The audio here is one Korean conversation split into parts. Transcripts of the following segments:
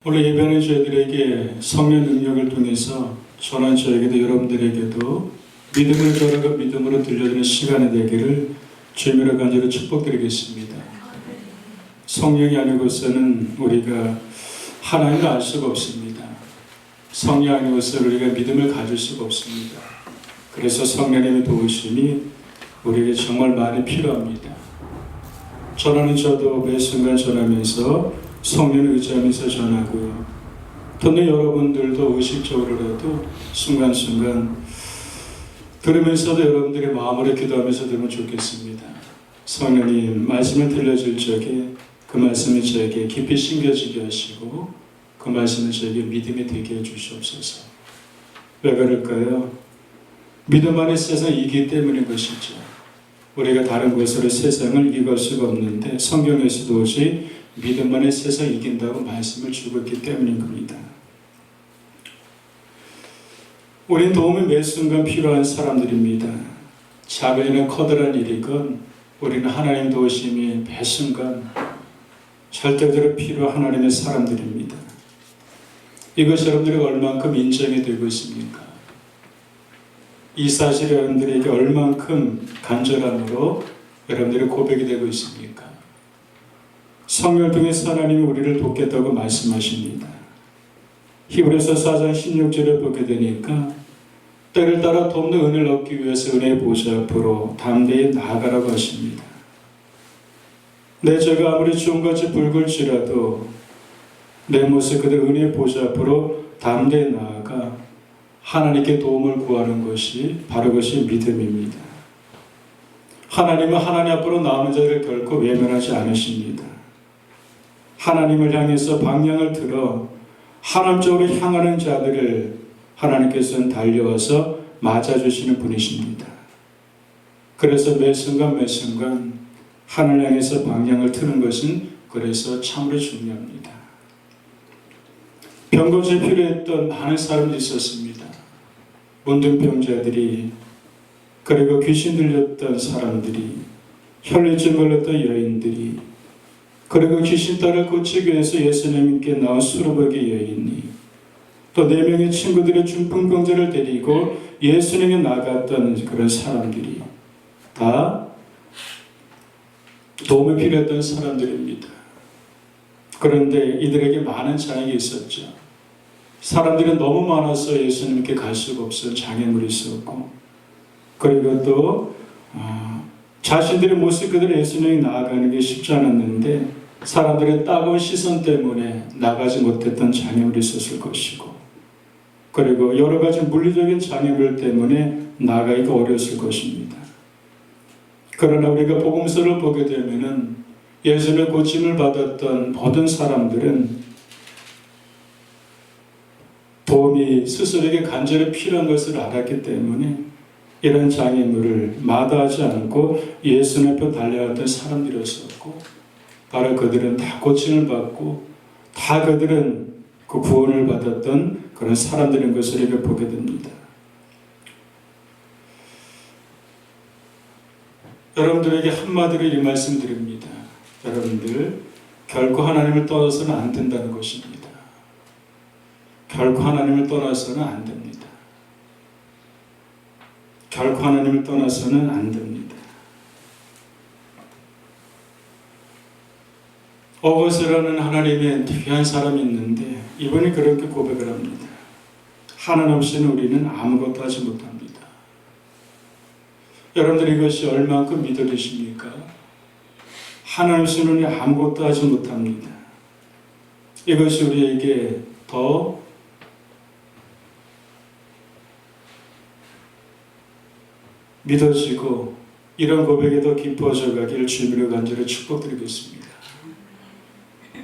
오늘 예배는 저희들에게 성령 능력을 통해서 전한 저에게도 여러분들에게도 믿음을 전하고 믿음으로 들려드리는 시간이 되기를 주님으로 간절히 축복드리겠습니다. 성령이 아니고서는 우리가 하나님을 알 수가 없습니다. 성령 아니고서 우리가 믿음을 가질 수가 없습니다. 그래서 성령님의 도우심이 우리에게 정말 많이 필요합니다. 전하는 저도 매 순간 전하면서 성령을 의지하면서 전하고요. 또는 여러분들도 의식적으로라도 순간순간 들으면서도 여러분들의 마음으로 기도하면서 들으면 좋겠습니다. 성령님 말씀을 들려줄 적에 그 말씀이 저에게 깊이 심겨지게 하시고 그 말씀이 저에게 믿음이 되게 해주시옵소서. 왜 그럴까요? 믿음 안에 세상이 이기기 때문인 것이죠. 우리가 다른 것으로 세상을 이길 수가 없는데 성경에서도 오직 믿음만의 세상을 이긴다고 말씀을 주고 있기 때문인 겁니다. 우린 도움이 매 순간 필요한 사람들입니다. 작은이나 커다란 일이건 우리는 하나님 도우심이 매 순간 절대적으로 필요한 하나님의 사람들입니다. 이것이 여러분들에게 얼만큼 인정이 되고 있습니까? 이 사실이 여러분들에게 얼만큼 간절함으로 여러분들의 고백이 되고 있습니까? 성령을 통해서 하나님이 우리를 돕겠다고 말씀하십니다. 히브리서 4장 16절을 보게 되니까 때를 따라 돕는 은혜를 얻기 위해서 은혜의 보좌 앞으로 담대히 나아가라고 하십니다. 내 죄가 아무리 주홍같이 붉을지라도 내 모습 그대로 은혜의 보좌 앞으로 담대히 나아가 하나님께 도움을 구하는 것이 바로 그것이 믿음입니다. 하나님은 하나님 앞으로 나오는 자를 결코 외면하지 않으십니다. 하나님을 향해서 방향을 틀어 하나님 쪽으로 향하는 자들을 하나님께서는 달려와서 맞아주시는 분이십니다. 그래서 매 순간 하나님 향해서 방향을 트는 것은 그래서 참으로 중요합니다. 병고치에 필요했던 많은 사람들이 있었습니다. 문둥병자들이, 그리고 귀신 들렸던 사람들이, 혈루증 걸렸던 여인들이, 그리고 귀신 딸을 고치기 위해서 예수님께 나온 수르바기 여인이, 또 4명의 친구들의 중풍병자를 데리고 예수님께 나갔던 그런 사람들이 다 도움이 필요했던 사람들입니다. 그런데 이들에게 많은 장애가 있었죠. 사람들이 너무 많아서 예수님께 갈 수가 없어서 장애물이 있었고, 그리고 또 자신들의 모습 그대로 예수님이 나아가는 게 쉽지 않았는데 사람들의 따가운 시선 때문에 나가지 못했던 장애물이 있었을 것이고, 그리고 여러 가지 물리적인 장애물 때문에 나가기가 어려웠을 것입니다. 그러나 우리가 복음서를 보게 되면은 예수님의 고침을 받았던 모든 사람들은 도움이 스스로에게 간절히 필요한 것을 알았기 때문에 이런 장애물을 마다하지 않고 예수님 앞에 달려왔던 사람들이었었고, 바로 그들은 다 고침을 받고 다 그들은 그 구원을 받았던 그런 사람들인 것을 우리가 보게 됩니다. 여러분들에게 한마디로 이 말씀 드립니다. 여러분들 결코 하나님을 떠나서는 안 된다는 것입니다. 결코 하나님을 떠나서는 안 됩니다. 결코 하나님을 떠나서는 안 됩니다. 오버스라는 하나님의 귀한 사람이 있는데 이분이 그렇게 고백을 합니다. 하나님 없이는 우리는 아무것도 하지 못합니다. 여러분들 이것이 얼만큼 믿어지십니까? 하나님 없이는 우리는 아무것도 하지 못합니다. 이것이 우리에게 더 믿어지고 이런 고백이 더 깊어져 가기를 주님으로 간절히 축복드리겠습니다.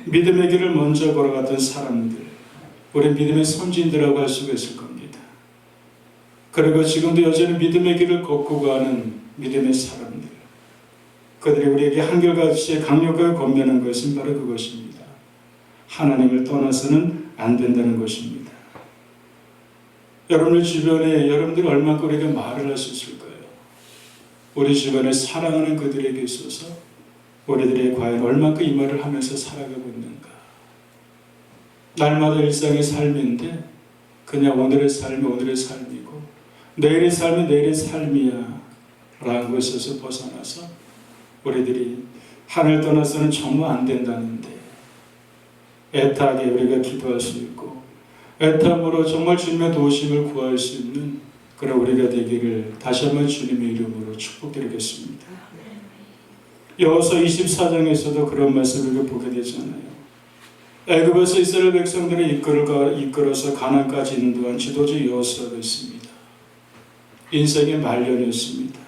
믿음의 길을 먼저 걸어갔던 사람들, 우리 믿음의 선진들이라고 할 수가 있을 겁니다. 그리고 지금도 여전히 믿음의 길을 걷고 가는 믿음의 사람들, 그들이 우리에게 한결같이 강력하게 권면하는 것은 바로 그것입니다. 하나님을 떠나서는 안 된다는 것입니다. 여러분들 주변에 여러분들이 얼마나 우리에게 말을 할 수 있을까요? 우리 주변에 사랑하는 그들에게 있어서 우리들이 과연 얼마큼 이 말을 하면서 살아가고 있는가? 날마다 일상의 삶인데 그냥 오늘의 삶이 오늘의 삶이고 내일의 삶이 내일의 삶이야 라는 것에서 벗어나서 우리들이 하늘 떠나서는 정말 안 된다는데 애타게 우리가 기도할 수 있고 애탐으로 정말 주님의 도우심을 구할 수 있는 그런 우리가 되기를 다시 한번 주님의 이름으로 축복드리겠습니다. 여호수아 24장에서도 그런 말씀을 보게 되잖아요. 애굽에서 이스라엘 백성들을 이끌어서 가나안까지 인도한 지도자 여호수아가 있습니다. 인생의 말년이었습니다.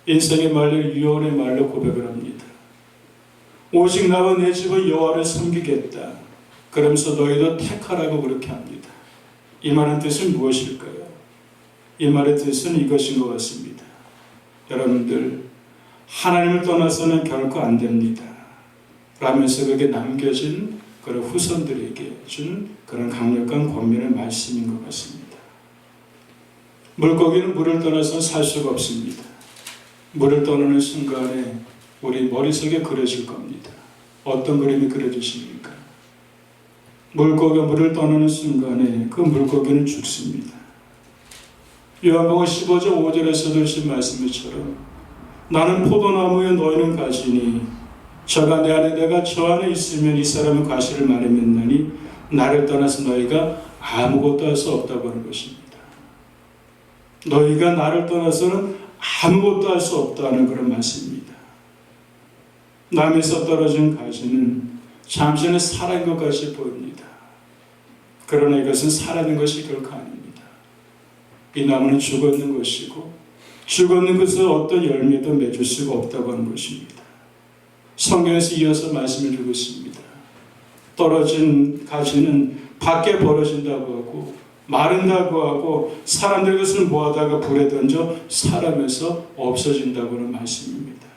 인생의 말년 유언의 말로 고백을 합니다. 오직 나와 내 집은 여호와를 섬기겠다. 그러면서 너희도 택하라고 그렇게 합니다. 이 말의 뜻은 무엇일까요? 이 말의 뜻은 이것인 것 같습니다. 여러분들 하나님을 떠나서는 결코 안 됩니다. 라면서 그게 남겨진 그런 후손들에게 준 그런 강력한 권면의 말씀인 것 같습니다. 물고기는 물을 떠나서 살 수가 없습니다. 물을 떠나는 순간에 우리 머릿속에 그려질 겁니다. 어떤 그림이 그려지십니까? 물고기가 물을 떠나는 순간에 그 물고기는 죽습니다. 요한복음 15장 5절에서도 하신 말씀처럼 나는 포도나무에 너희는 가지니 저가 내 안에 내가 저 안에 있으면 이 사람은 과실을 많이 맺나니 나를 떠나서 너희가 아무것도 할 수 없다고 하는 것입니다. 너희가 나를 떠나서는 아무것도 할 수 없다는 그런 말씀입니다. 남에서 떨어진 가지는 잠시는 살아있는 것 같이 보입니다. 그러나 이것은 살아있는 것이 결코 아닙니다. 이 나무는 죽었는 것이고 죽었는 것은 어떤 열매도 맺을 수가 없다고 하는 것입니다. 성경에서 이어서 말씀을 주고 있습니다. 떨어진 가지는 밖에 벌어진다고 하고 마른다고 하고 사람들이 그것을 모아다가 불에 던져 사람에서 없어진다고 하는 말씀입니다.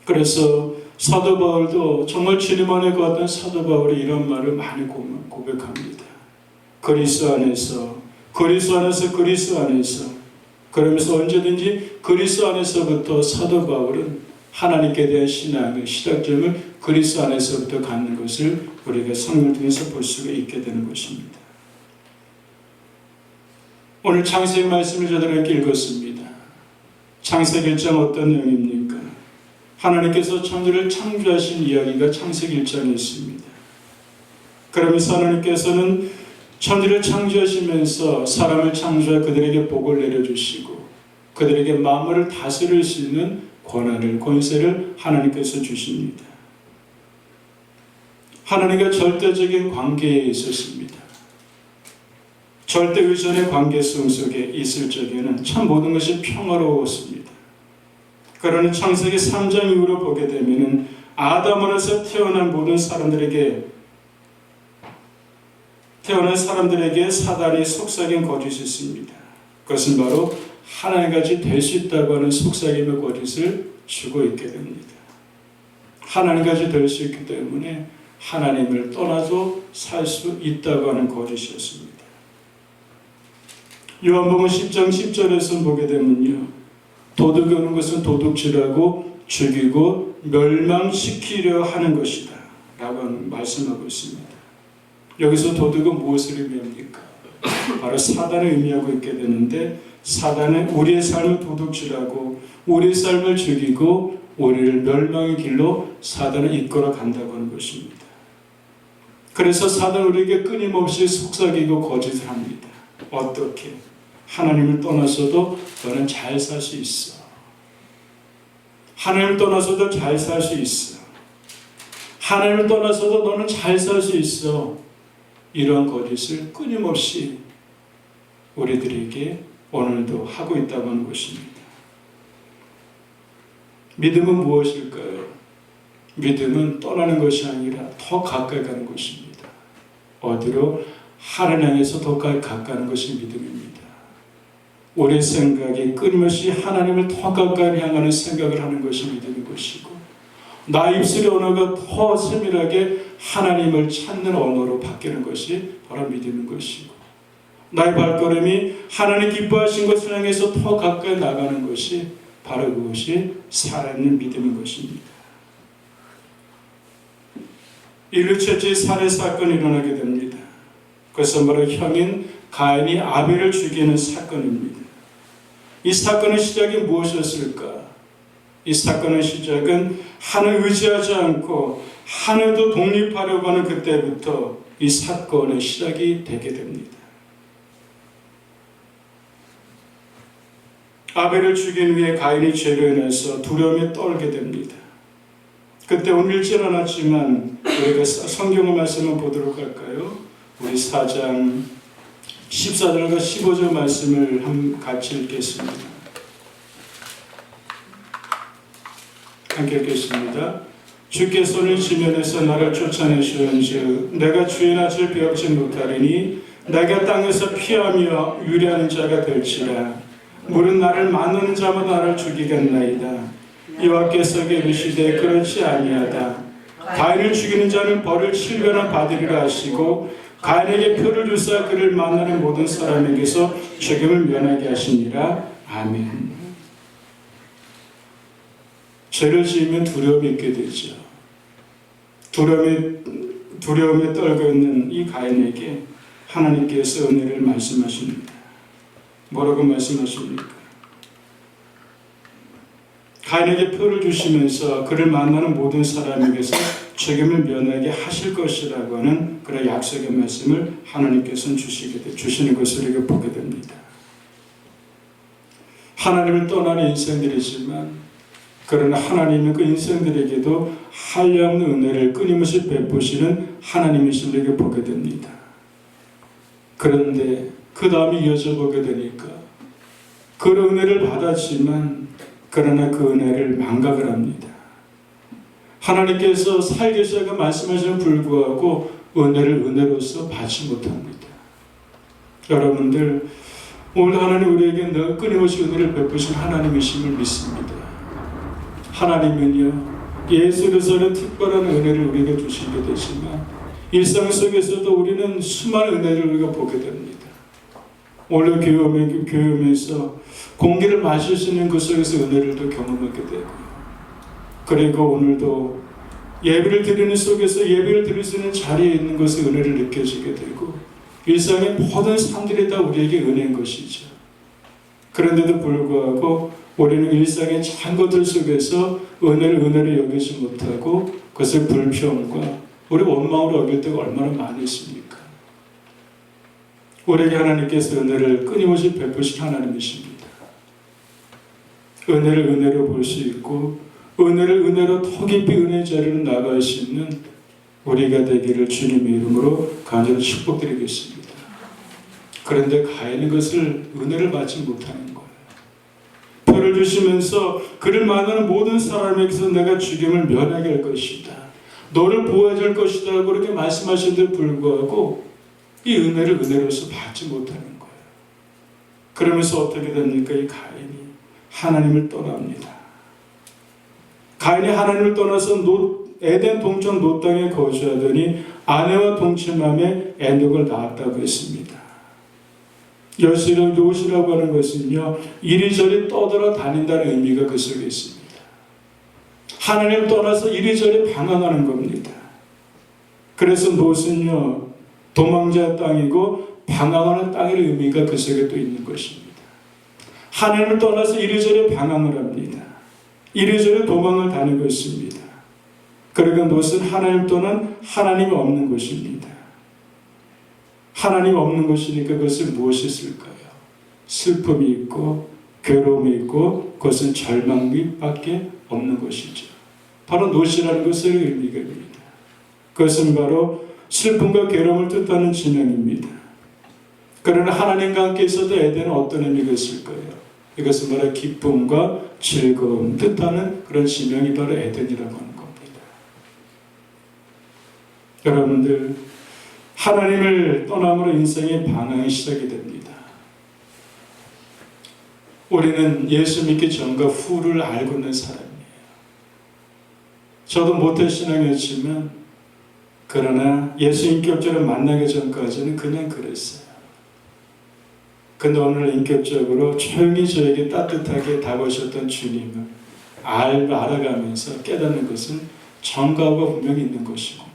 그래서 사도 바울도 정말 주님 안에 거했던 사도 바울이 이런 말을 많이 고백합니다. 그리스도 안에서 그러면서 언제든지 그리스도 안에서부터 사도 바울은 하나님께 대한 신앙의 시작점을 그리스도 안에서부터 갖는 것을 우리가 성경을 통해서 볼 수가 있게 되는 것입니다. 오늘 창세기 말씀을 저들에게 읽었습니다. 창세기 1장 어떤 내용입니까? 하나님께서 천지를 창조하신 이야기가 창세기 1장에 있습니다. 그러면서 하나님께서는 천지를 창조하시면서 사람을 창조해 그들에게 복을 내려주시고 그들에게 만물을 다스릴 수 있는 권세를 하나님께서 주십니다. 하나님과 절대적인 관계에 있었습니다. 절대 의존의 관계성 속에 있을 적에는 참 모든 것이 평화로웠습니다. 그러나 창세기 3장 이후로 보게 되면 아담 안에서 태어난 모든 사람들에게 사단이 속삭인 거짓이 있습니다. 그것은 바로 하나님같이 될 수 있다고 하는 속삭임의 거짓을 주고 있게 됩니다. 하나님같이 될 수 있기 때문에 하나님을 떠나서 살 수 있다고 하는 거짓이었습니다. 요한복음 10장 10절에서 보게 되면요, 도둑이오는 것은 도둑질하고 죽이고 멸망시키려 하는 것이다 라고 말씀하고 있습니다. 여기서 도둑은 무엇을 의미합니까? 바로 사단을 의미하고 있게 되는데, 사단은 우리의 삶을 도둑질하고 우리의 삶을 죽이고 우리를 멸망의 길로 사단을 이끌어 간다고 하는 것입니다. 그래서 사단은 우리에게 끊임없이 속삭이고 거짓을 합니다. 어떻게? 하나님을 떠나서도 너는 잘 살 수 있어. 하나님을 떠나서도 잘 살 수 있어. 하나님을 떠나서도 너는 잘 살 수 있어. 이런 거짓을 끊임없이 우리들에게 오늘도 하고 있다고 하는 것입니다. 믿음은 무엇일까요? 믿음은 떠나는 것이 아니라 더 가까이 가는 것입니다. 어디로? 하나님 향해서 더 가까이 가는 것이 믿음입니다. 우리의 생각이 끊임없이 하나님을 더 가까이 향하는 생각을 하는 것이 믿음인 것이고, 나의 입술의 언어가 더 세밀하게 하나님을 찾는 언어로 바뀌는 것이 바로 믿음인 것이고, 나의 발걸음이 하나님 기뻐하신 것을 향해서 더 가까이 나가는 것이 바로 그것이 살아있는 믿음인 것입니다. 일루체주의 살해 사건이 일어나게 됩니다. 그것은 바로 형인 가인이 아벨을 죽이는 사건입니다. 이 사건의 시작이 무엇이었을까? 이 사건의 시작은 하나님 의지하지 않고 하나님도 독립하려고 하는 그때부터 이 사건의 시작이 되게 됩니다. 아벨을 죽인 후에 가인이 죄로 인해서 두려움에 떨게 됩니다. 그때 오늘 읽지는 않았지만 우리가 성경의 말씀을 보도록 할까요? 우리 4장 14절과 15절 말씀을 같이 읽겠습니다. 함께 읽겠습니다. 주께서는 지면에서 나를 쫓아내시는즉 내가 주의 낯을 베었지 못하리니 내가 땅에서 피하며 유리하는 자가 될지라. 물은 나를 만나는 자마다 나를 죽이겠나이다. 여호와께서 이르시되 그렇지 아니하다. 가인을 죽이는 자는 벌을 7배나 받으리라 하시고 가인에게 표를 주사 그를 만나는 모든 사람에게서 죽임을 면하게 하시니라. 아멘. 죄를 지으면 두려움이 있게 되죠. 두려움에 떨고 있는 이 가인에게 하나님께서 은혜를 말씀하십니다. 뭐라고 말씀하십니까? 가인에게 표를 주시면서 그를 만나는 모든 사람에게서 책임을 면하게 하실 것이라고 하는 그런 약속의 말씀을 하나님께서는 주시는 것을 우리가 보게 됩니다. 하나님을 떠나는 인생들이지만 그러나 하나님은 그 인생들에게도 한량없는 은혜를 끊임없이 베푸시는 하나님이심을 우리가 보게 됩니다. 그런데 그 다음에 이어져 보게 되니까 그 은혜를 받았지만 그러나 그 은혜를 망각을 합니다. 하나님께서 살계시하고 말씀하시는 불구하고 은혜를 은혜로서 받지 못합니다. 여러분들 오늘 하나님 우리에게 늘 끊임없이 은혜를 베푸신 하나님이심을 믿습니다. 하나님은요 예수 그리스도의 특별한 은혜를 우리에게 주시게 되지만 일상 속에서도 우리는 수많은 은혜를 우리가 보게 됩니다. 오늘 교회오면서 공기를 마실 수 있는 그 속에서 은혜를 또 경험하게 되고요. 그리고 오늘도 예배를 드리는 속에서 예배를 드릴 수 있는 자리에 있는 것의 은혜를 느껴지게 되고 일상의 모든 삶들이 다 우리에게 은혜인 것이죠. 그런데도 불구하고 우리는 일상의 작은 것들 속에서 은혜를 여기지 못하고 그것을 불평과 우리 원망으로 여길 때가 얼마나 많이 있습니까? 우리에게 하나님께서 은혜를 끊임없이 베푸신 하나님이십니다. 은혜를 은혜로 볼 수 있고 은혜를 은혜로 더 깊이 은혜의 자리로 나갈 수 있는 우리가 되기를 주님의 이름으로 간절히 축복드리겠습니다. 그런데 가인은 것을 은혜를 받지 못하는 거예요. 표를 주시면서 그를 만나는 모든 사람에게서 내가 죽임을 면하게 할 것이다. 너를 보호해줄 것이다. 그렇게 말씀하신데도 불구하고 이 은혜를 은혜로서 받지 못하는 거예요. 그러면서 어떻게 됩니까? 이 가인이 하나님을 떠납니다. 가인이 하나님을 떠나서 에덴 동쪽 롯 땅에 거주하더니 아내와 동침함에 에녹을 낳았다고 했습니다. 롯이라고 하는 것은요 이리저리 떠돌아 다닌다는 의미가 그 속에 있습니다. 하나님을 떠나서 이리저리 방황하는 겁니다. 그래서 롯은요 도망자 땅이고 방황하는 땅의 의미가 그 속에 또 있는 것입니다. 하나님을 떠나서 이리저리 방황을 합니다. 이리저리 도망을 다니고 있습니다. 그리고 롯은 하나님 또는 하나님이 없는 곳입니다. 하나님 없는 곳이니까 그것은 무엇이 있을까요? 슬픔이 있고 괴로움이 있고 그것은 절망밖에 없는 것이죠. 바로 롯이라는 것의 의미가 됩니다. 그것은 바로 슬픔과 괴로움을 뜻하는 지명입니다. 그러나 하나님과 함께 있어도 에덴은 어떤 의미가 있을까요? 이것은 바로 기쁨과 즐거움 뜻하는 그런 지명이 바로 에덴이라고 하는 겁니다. 여러분들 하나님을 떠남으로 인생의 방황이 시작이 됩니다. 우리는 예수 믿기 전과 후를 알고 있는 사람이에요. 저도 모태신앙이었지만 그러나 예수 인격적으로 만나기 전까지는 그냥 그랬어요. 근데 오늘 인격적으로 조용히 저에게 따뜻하게 다가오셨던 주님을 알아가면서 깨닫는 것은 정과가 분명히 있는 것이구나.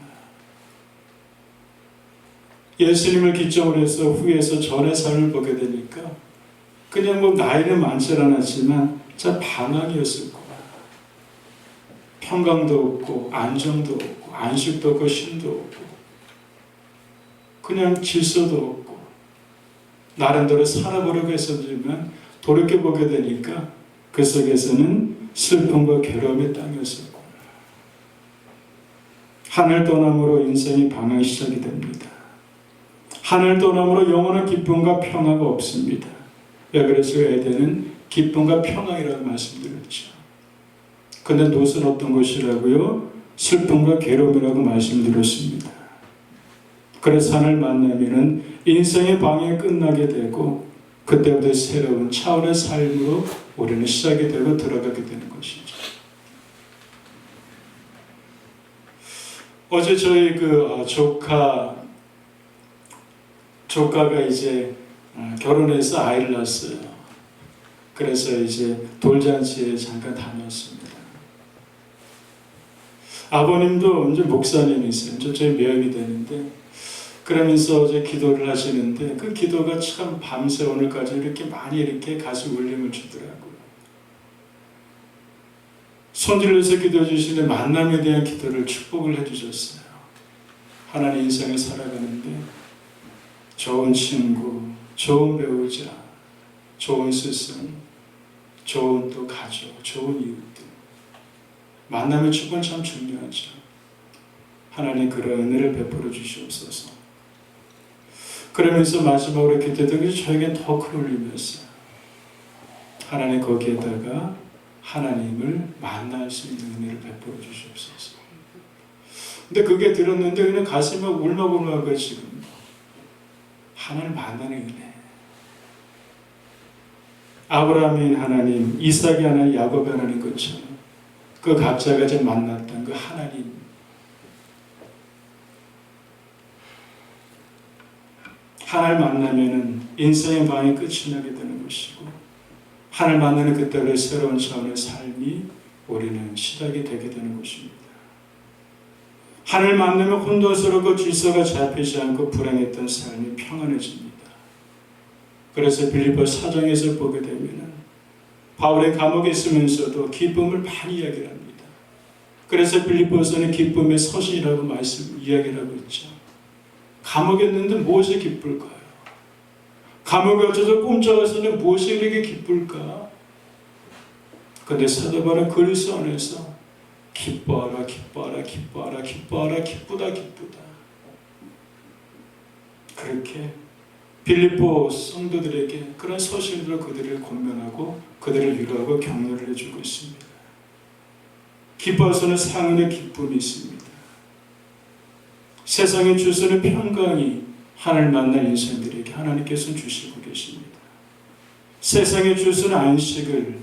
예수님을 기점으로 해서 후에서 전의 삶을 보게 되니까 그냥 뭐 나이는 많지 않았지만 참 방황이었을 거야. 평강도 없고 안정도 없고 안식도 없고 쉼도 없고 그냥 질서도 없고 나름대로 살아보려고 했었지만 돌이켜보게 되니까 그 속에서는 슬픔과 괴로움의 땅이었었고 하늘 떠남으로 인생이 방황이 시작이 됩니다. 하늘 떠남으로 영원한 기쁨과 평화가 없습니다. 그래서 에덴은 기쁨과 평화이라고 말씀드렸죠. 근데 롯은 어떤 것이라고요? 슬픔과 괴로움이라고 말씀드렸습니다. 그래서 하늘 만나면은 인생의 방향이 끝나게 되고 그때부터 새로운 차원의 삶으로 우리는 시작이 되고 들어가게 되는 것이죠. 어제 저희 조카가 이제 결혼해서 아이를 낳았어요. 그래서 이제 돌잔치에 잠깐 다녔습니다. 아버님도 이제 목사님이세요. 저희 매형이 되는데 그러면서 어제 기도를 하시는데 그 기도가 참 밤새 오늘까지 이렇게 많이 이렇게 가슴 울림을 주더라고요. 손들려서 기도해 주시는 만남에 대한 기도를 축복을 해주셨어요. 하나님 인생을 살아가는데 좋은 친구, 좋은 배우자, 좋은 스승, 좋은 또 가족, 좋은 이웃들 만남의 축복은 참 중요하죠. 하나님 그런 은혜를 베풀어 주시옵소서. 그러면서 마지막으로 기도했던 것이 저에겐 더 큰 울림이었어요. 하나님 거기에다가 하나님을 만날 수 있는 은혜를 베풀어 주시옵소서. 근데 그게 들었는데 그냥 가슴이 막 울먹울먹하고 지금 하나님을 만나는 은혜. 아브라함인 하나님, 이삭이 하나님, 야곱이 하나님 것처럼 그 각자가 지금 만났던 그 하나님 하나님 만나면은 인생의 방이 끝이 나게 되는 것이고 하나님 만나는 그때의 새로운 차원의 삶이 우리는 시작이 되게 되는 것입니다. 하나님 만나면 혼돈스럽고 질서가 잡히지 않고 불행했던 삶이 평안해집니다. 그래서 빌립보 4장에서 보게 되면은 바울의 감옥에 있으면서도 기쁨을 많이 이야기를 합니다. 그래서 빌립보서는 기쁨의 서신이라고 이야기를 하고 있죠. 감옥에 있는데 무엇이 기쁠까요? 감옥에 갇혀서 꼼짝해서는 무엇이 그렇게 기쁠까? 근데 사도 바울은 그리스도 안에서 기뻐하라, 기뻐하라, 기뻐하라, 기뻐하라, 기쁘다, 기쁘다. 그렇게 빌립보 성도들에게 그런 서신으로 그들을 권면하고 그들을 위로하고 격려를 해주고 있습니다. 기뻐서는 상은의 기쁨이 있습니다. 세상의 주소는 평강이 하나님을 만난 인생들에게 하나님께서 주시고 계십니다. 세상의 주소는 안식을,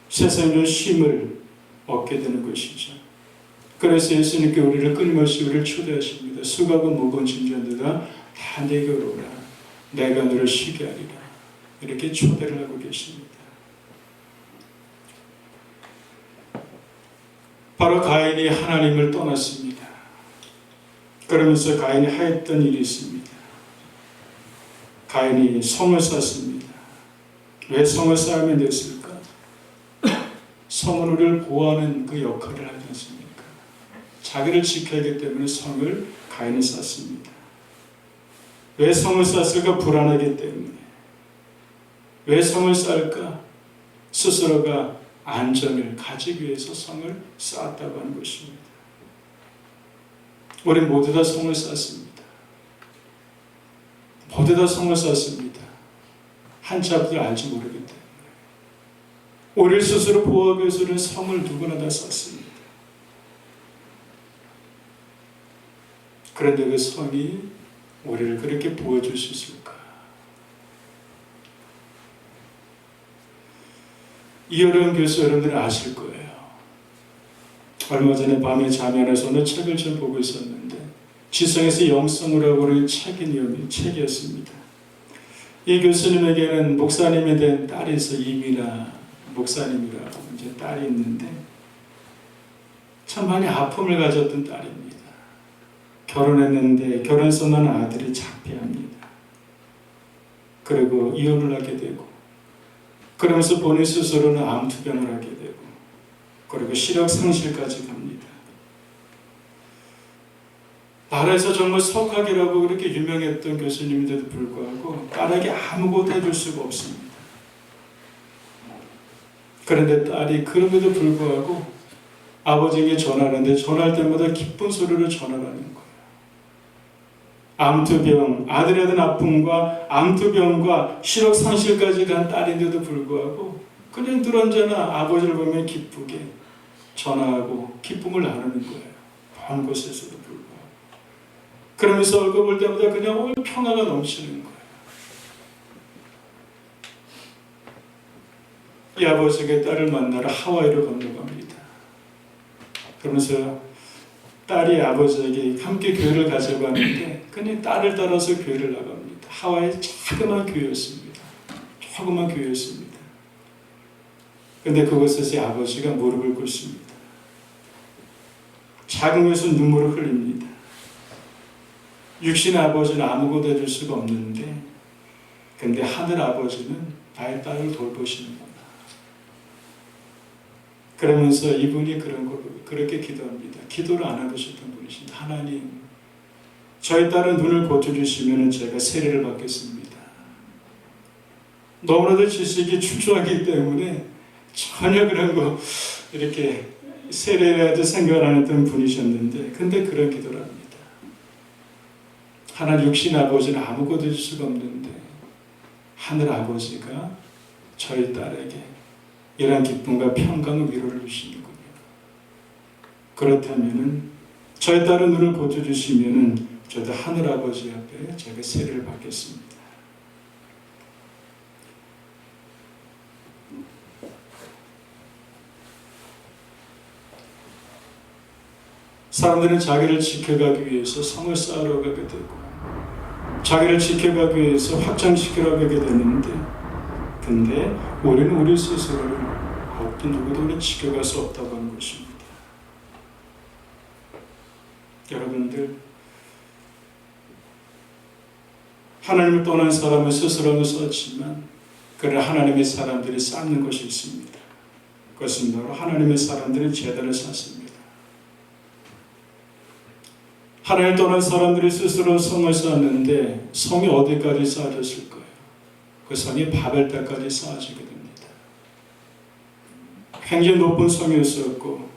세상의 쉼을 얻게 되는 것이죠. 그래서 예수님께 우리를 끊임없이 우리를 초대하십니다. 수고하고 무거운 짐진들아 다 내게로 오라. 내가 너를 쉬게 하리라. 이렇게 초대를 하고 계십니다. 바로 가인이 하나님을 떠났습니다. 그러면서 가인이 하였던 일이 있습니다. 가인이 성을 쌓습니다. 왜 성을 쌓으면 됐을까? 성은 우리를 보호하는 그 역할을 하지 않습니까? 자기를 지켜야 하기 때문에 성을 가인이 쌓습니다. 왜 성을 쌓았을까? 불안하기 때문에. 왜 성을 쌓을까? 스스로가 안전을 가지기 위해서 성을 쌓았다고 하는 것입니다. 우리 모두 다 성을 쌓습니다. 모두 다 성을 쌓습니다. 한치 앞을 알지 모르기 때문에. 우리를 스스로 보호하기 위해서는 성을 누구나 다 쌓습니다. 그런데 그 성이 우리를 그렇게 보여줄 수 있을까? 이어려운 교수 여러분들은 아실 거예요. 얼마 전에 밤에 잠이 안 와서 어느 책을 좀 보고 있었는데 지성에서 영성이라고 하는 책이었습니다. 이 교수님에게는 목사님에 대한 딸이 있어 이미나 목사님이라고 이제 딸이 있는데 참 많이 아픔을 가졌던 딸입니다. 결혼했는데 결혼해서 난 아들이 자폐합니다. 그리고 이혼을 하게 되고, 그러면서 본인 스스로는 암투병을 하게 되고, 그리고 시력 상실까지 갑니다. 나라에서 정말 석학이라고 그렇게 유명했던 교수님인데도 불구하고 딸에게 아무것도 해줄 수가 없습니다. 그런데 딸이 그럼에도 불구하고 아버지에게 전화하는데 전화할 때마다 기쁜 소리로 전화를 하는 거예요. 암투병, 아들에 대한 아픔과 암투병과 시력 상실까지 간 딸인데도 불구하고 그냥 늘 언제나 아버지를 보면 기쁘게 전화하고 기쁨을 나누는 거예요. 먼 곳에서도 불구하고. 그러면서 얼굴 볼 때마다 그냥 온 평화가 넘치는 거예요. 이 아버지가 딸을 만나러 하와이로 건너갑니다. 그러면서 딸이 아버지에게 함께 교회를 가자고 하는데 그냥 딸을 따라서 교회를 나갑니다. 하와이 자그마한 교회였습니다. 조그만 교회였습니다. 근데 그곳에서 아버지가 무릎을 꿇습니다. 작은 곳에서 눈물을 흘립니다. 육신의 아버지는 아무것도 해줄 수가 없는데, 근데 하늘 아버지는 나의 딸을 돌보시는구나. 그러면서 이분이 그렇게 기도합니다. 기도를 안 해보셨던 분이십니다. 하나님, 저희 딸은 눈을 고쳐주시면 제가 세례를 받겠습니다. 너무나도 지식이 추추하기 때문에 전혀 그런 거 이렇게 세례라도 생각을 안 했던 분이셨는데, 근데 그런 기도를 합니다. 하나님, 육신 아버지는 아무것도 해줄 수가 없는데 하늘 아버지가 저희 딸에게 이러한 기쁨과 평강과 위로를 주시는군요. 그렇다면 저희 딸은 눈을 고쳐주시면 저도 하늘 아버지 앞에 제가 세례를 받겠습니다. 사람들은 자기를 지켜가기 위해서 성을 쌓으러 가게 되고, 자기를 지켜가기 위해서 확장시키러 가게 되는데, 근데 우리는 우리 스스로를 어떤 누구도 우리는 지켜갈 수 없다고 하는 것입니다. 여러분들, 하나님을 떠난 사람은 스스로는 썼지만 그러나 하나님의 사람들이 쌓는 것이 있습니다. 그것은 바로 하나님의 사람들이 제단을 쌓습니다. 하나님을 떠난 사람들이 스스로 성을 쌓았는데 성이 어디까지 쌓아졌을까요? 그 성이 바벨탑까지 쌓아지게 됩니다. 굉장히 높은 성이었었고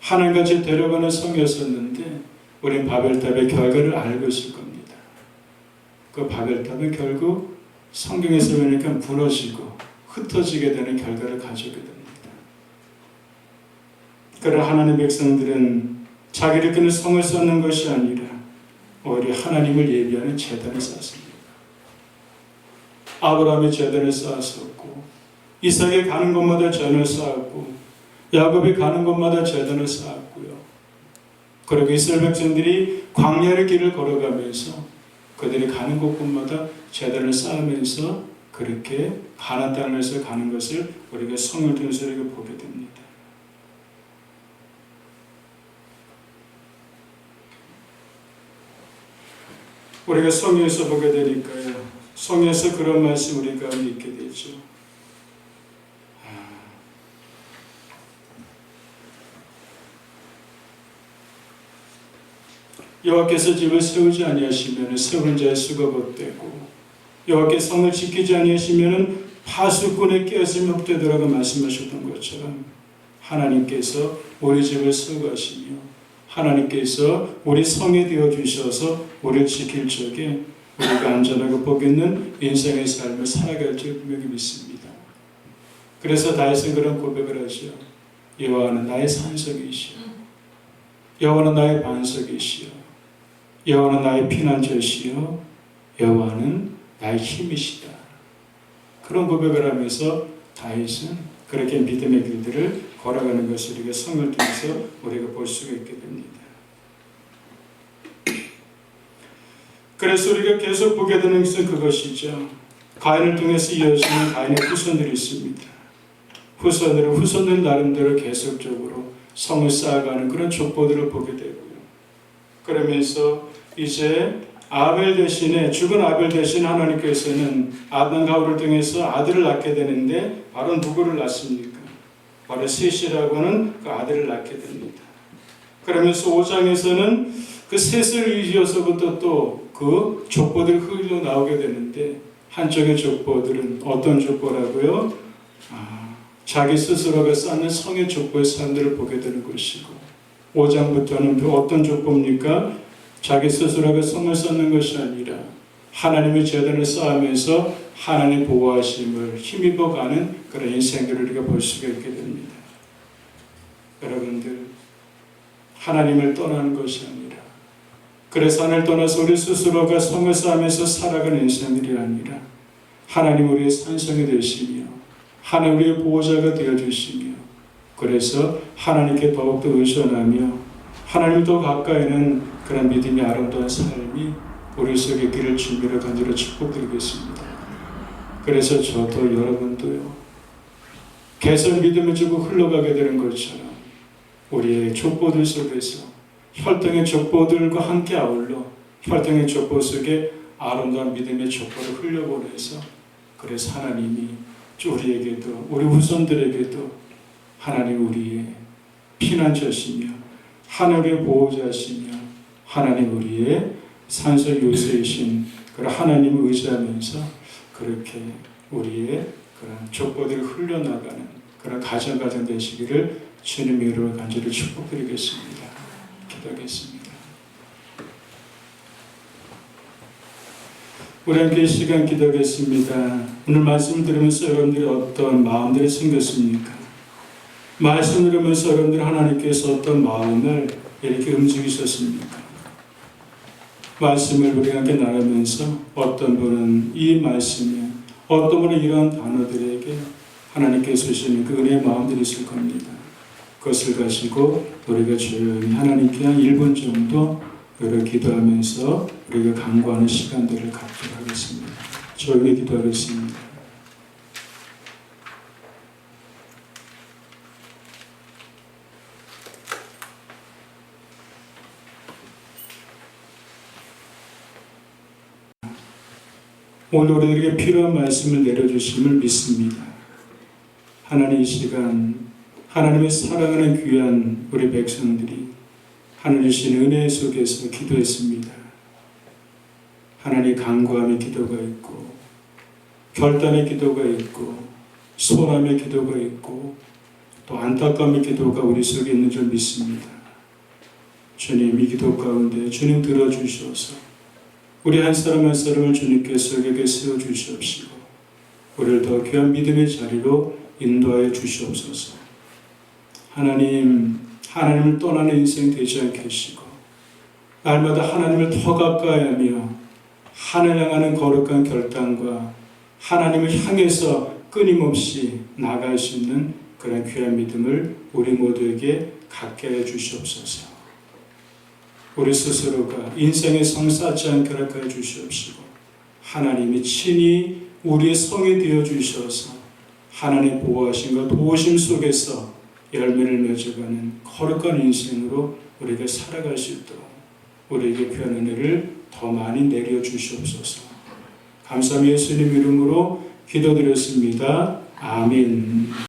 하나님같이 데려가는 성이었었는데 우린 바벨탑의 결과를 알고 있을 겁니다. 그 바벨탑은 결국 성경에서 보니까 무너지고 흩어지게 되는 결과를 가져오게 됩니다. 그러나 하나님의 백성들은 자기를 끄는 성을 쌓는 것이 아니라 오히려 하나님을 예비하는 제단을 쌓았습니다. 아브라함이 제단을 쌓았었고, 이삭이 가는 곳마다 제단을 쌓았고, 야곱이 가는 곳마다 제단을 쌓았고요. 그리고 이스라엘 백성들이 광야의 길을 걸어가면서 그들이 가는 곳곳마다 제단을 쌓으면서 그렇게 가나안 땅에서 가는 것을 우리가 성을 통해서 보게 됩니다. 우리가 성경에서 보게 되니까요, 성경에서 그런 말씀 우리 가운데 있게 되죠. 여호와께서 집을 세우지 아니하시면 세우는 자의 수가 못되고, 여호와께서 성을 지키지 아니하시면 파수꾼의 깨어짐이 없되더라고 말씀하셨던 것처럼 하나님께서 우리 집을 세우고 하시며 하나님께서 우리 성이 되어주셔서 우리를 지킬 적에 우리가 안전하고 복 있는 인생의 삶을 살아갈 줄 분명히 믿습니다. 그래서 다윗은 그런 고백을 하죠. 여호와는 나의 산석이시여, 여호와는 나의 반석이시여, 여호와는 나의 피난처시여, 여호와는 나의 힘이시다. 그런 고백을 하면서 다윗은 그렇게 믿음의 길들을 걸어가는 것을 우리가 성을 통해서 우리가 볼 수가 있게 됩니다. 그래서 우리가 계속 보게 되는 것은 그것이죠. 가인을 통해서 이어지는 가인의 후손들이 있습니다. 후손들 나름대로 계속적으로 성을 쌓아가는 그런 족보들을 보게 되고요. 그러면서 이제 아벨 대신에 죽은 아벨 대신 하나님께서는 아담과 하와를 통해서 아들을 낳게 되는데 바로 누구를 낳습니까? 바로 셋이라고 하는 그 아들을 낳게 됩니다. 그러면서 5장에서는 그 셋을 이어서부터 또 그 족보들이 흘러 나오게 되는데 한쪽의 족보들은 어떤 족보라고요? 자기 스스로가 쌓는 성의 족보의 사람들을 보게 되는 것이고 5장부터는 어떤 족보입니까? 자기 스스로가 성을 쌓는 것이 아니라 하나님의 재단을 쌓으면서 하나님의 보호하심을 힘입어 가는 그런 인생들을 우리가 볼 수가 있게 됩니다. 여러분들, 하나님을 떠나는 것이 아니라 그래서 하나님을 떠나서 우리 스스로가 성을 쌓으면서 살아가는 인생들이 아니라 하나님 우리의 산성이 되시며 하나님 우리의 보호자가 되어주시며 그래서 하나님께 더욱더 의존하며 하나님을 더 가까이는 그런 믿음의 아름다운 삶이 우리 속에 길을 준비를 간절히 축복드리겠습니다. 그래서 저도 여러분도요 개선 믿음을 주고 흘러가게 되는 것처럼 우리의 족보들 속에서 혈통의 족보들과 함께 아울러 혈통의 족보 속에 아름다운 믿음의 족보를 흘려보내서 그래서 하나님이 우리에게도 우리 후손들에게도 하나님 우리의 피난처시며 하늘의 보호자시며 하나님 우리의 산소 요새이신 그런 하나님을 의지하면서 그렇게 우리의 그런 족보들을 흘려나가는 그런 가정 되시기를 주님의 이름으로 간절히 축복드리겠습니다. 기도하겠습니다. 우리 함께 이 시간 기도하겠습니다. 오늘 말씀을 들으면서 여러분들이 어떤 마음들이 생겼습니까? 말씀을 들으면서 여러분들 하나님께서 어떤 마음을 이렇게 움직이셨습니까? 말씀을 우리가 함께 나누면서 어떤 분은 이 말씀에 어떤 분은 이러한 단어들에게 하나님께서 주시는 그 은혜의 마음들이 있을 겁니다. 그것을 가지고 우리가 조용히 하나님께 한 1분 정도 우리가 기도하면서 우리가 간구하는 시간들을 갖도록 하겠습니다. 조용히 기도하겠습니다. 오늘 우리에게 필요한 말씀을 내려주심을 믿습니다. 하나님 이 시간 하나님의 사랑하는 귀한 우리 백성들이 하나님 주신 은혜 속에서 기도했습니다. 하나님 간구함의 기도가 있고 결단의 기도가 있고 소람의 기도가 있고 또 안타까움의 기도가 우리 속에 있는 줄 믿습니다. 주님 이 기도 가운데 주님 들어주셔서 우리 한 사람 한 사람을 주님께서 여기에 세워주시옵시고 우리를 더 귀한 믿음의 자리로 인도하여 주시옵소서. 하나님을 떠나는 인생 되지 않게 하시고 날마다 하나님을 더 가까이 하며 하늘 향하는 거룩한 결단과 하나님을 향해서 끊임없이 나아갈 수 있는 그런 귀한 믿음을 우리 모두에게 갖게 해 주시옵소서. 우리 스스로가 인생의 성 쌓지 않게 하여 주시옵시고 하나님이 친히 우리의 성이 되어 주셔서 하나님 보호하심과 도우심 속에서 열매를 맺어가는 거룩한 인생으로 우리가 살아갈 수 있도록 우리에게 귀한 은혜를 더 많이 내려 주시옵소서. 감사합니다. 예수님 이름으로 기도드렸습니다. 아멘.